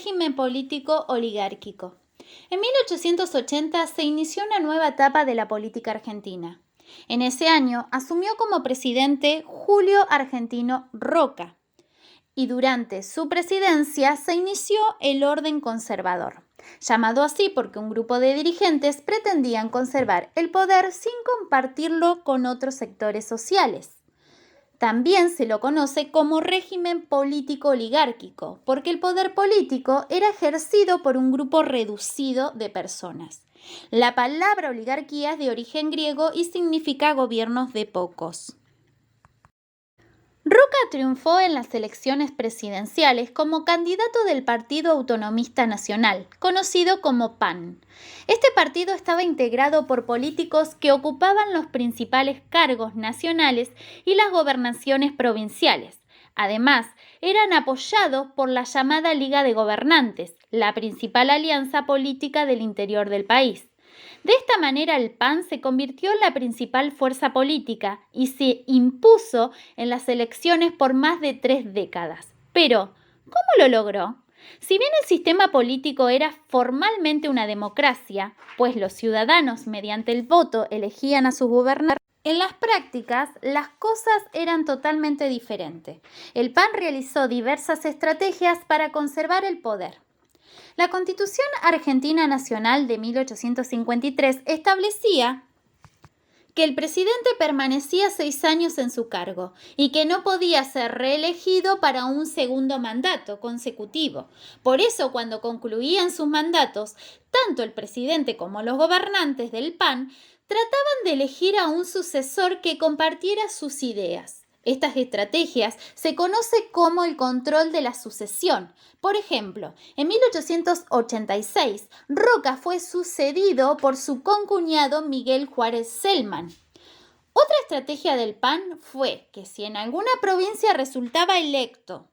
régimen político oligárquico. En 1880 se inició una nueva etapa de la política argentina. En ese año asumió como presidente Julio Argentino Roca y durante su presidencia se inició el orden conservador, llamado así porque un grupo de dirigentes pretendían conservar el poder sin compartirlo con otros sectores sociales. También se lo conoce como régimen político oligárquico, porque el poder político era ejercido por un grupo reducido de personas. La palabra oligarquía es de origen griego y significa gobiernos de pocos. Roca triunfó en las elecciones presidenciales como candidato del Partido Autonomista Nacional, conocido como PAN. Este partido estaba integrado por políticos que ocupaban los principales cargos nacionales y las gobernaciones provinciales. Además, eran apoyados por la llamada Liga de Gobernantes, la principal alianza política del interior del país. De esta manera el PAN se convirtió en la principal fuerza política y se impuso en las elecciones por más de 3 décadas. Pero, ¿cómo lo logró? Si bien el sistema político era formalmente una democracia, pues los ciudadanos mediante el voto elegían a sus gobernantes, en las prácticas las cosas eran totalmente diferentes. El PAN realizó diversas estrategias para conservar el poder. La Constitución Argentina Nacional de 1853 establecía que el presidente permanecía 6 años en su cargo y que no podía ser reelegido para un segundo mandato consecutivo. Por eso, cuando concluían sus mandatos, tanto el presidente como los gobernantes del PAN trataban de elegir a un sucesor que compartiera sus ideas. Estas estrategias se conoce como el control de la sucesión. Por ejemplo, en 1886, Roca fue sucedido por su concuñado Miguel Juárez Celman. Otra estrategia del PAN fue que si en alguna provincia resultaba electo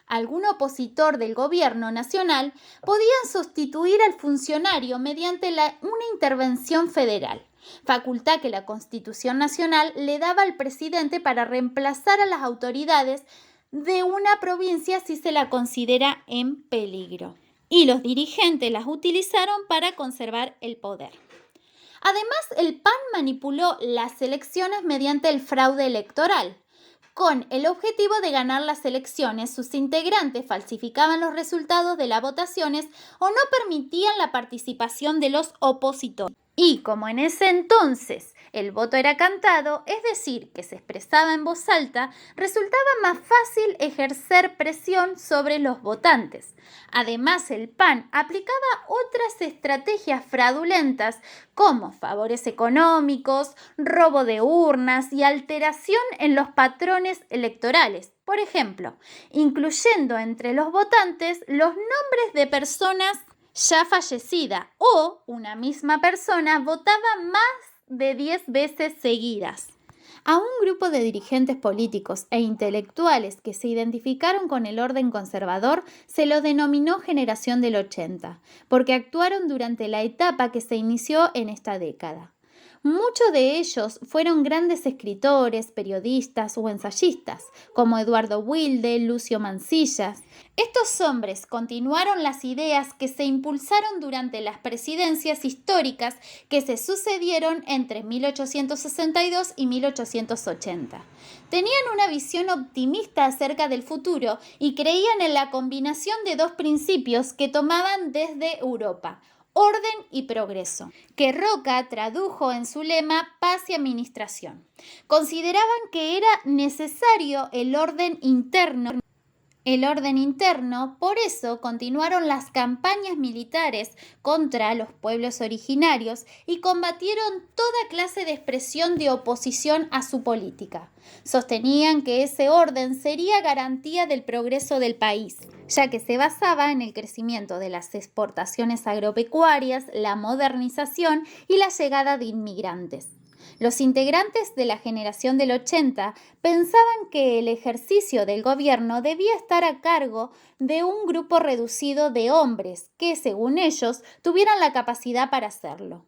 algún opositor del gobierno nacional, podían sustituir al funcionario mediante una intervención federal, facultad que la Constitución Nacional le daba al presidente para reemplazar a las autoridades de una provincia si se la considera en peligro. Y los dirigentes las utilizaron para conservar el poder. Además, el PAN manipuló las elecciones mediante el fraude electoral. Con el objetivo de ganar las elecciones, sus integrantes falsificaban los resultados de las votaciones o no permitían la participación de los opositores. Y como en ese entonces el voto era cantado, es decir, que se expresaba en voz alta, resultaba más fácil ejercer presión sobre los votantes. Además, el PAN aplicaba otras estrategias fraudulentas como favores económicos, robo de urnas y alteración en los patrones electorales. Por ejemplo, incluyendo entre los votantes los nombres de personas ya fallecida o una misma persona votaba más de 10 veces seguidas. A un grupo de dirigentes políticos e intelectuales que se identificaron con el orden conservador se lo denominó Generación del 80, porque actuaron durante la etapa que se inició en esta década. Muchos de ellos fueron grandes escritores, periodistas o ensayistas, como Eduardo Wilde, Lucio Mansilla. Estos hombres continuaron las ideas que se impulsaron durante las presidencias históricas que se sucedieron entre 1862 y 1880. Tenían una visión optimista acerca del futuro y creían en la combinación de dos principios que tomaban desde Europa: orden y progreso, que Roca tradujo en su lema Paz y Administración. Consideraban que era necesario el orden interno, por eso continuaron las campañas militares contra los pueblos originarios y combatieron toda clase de expresión de oposición a su política. Sostenían que ese orden sería garantía del progreso del país, ya que se basaba en el crecimiento de las exportaciones agropecuarias, la modernización y la llegada de inmigrantes. Los integrantes de la generación del 80 pensaban que el ejercicio del gobierno debía estar a cargo de un grupo reducido de hombres que, según ellos, tuvieran la capacidad para hacerlo.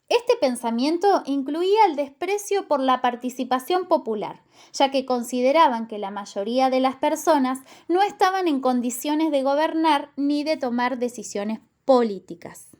Este pensamiento incluía el desprecio por la participación popular, ya que consideraban que la mayoría de las personas no estaban en condiciones de gobernar ni de tomar decisiones políticas.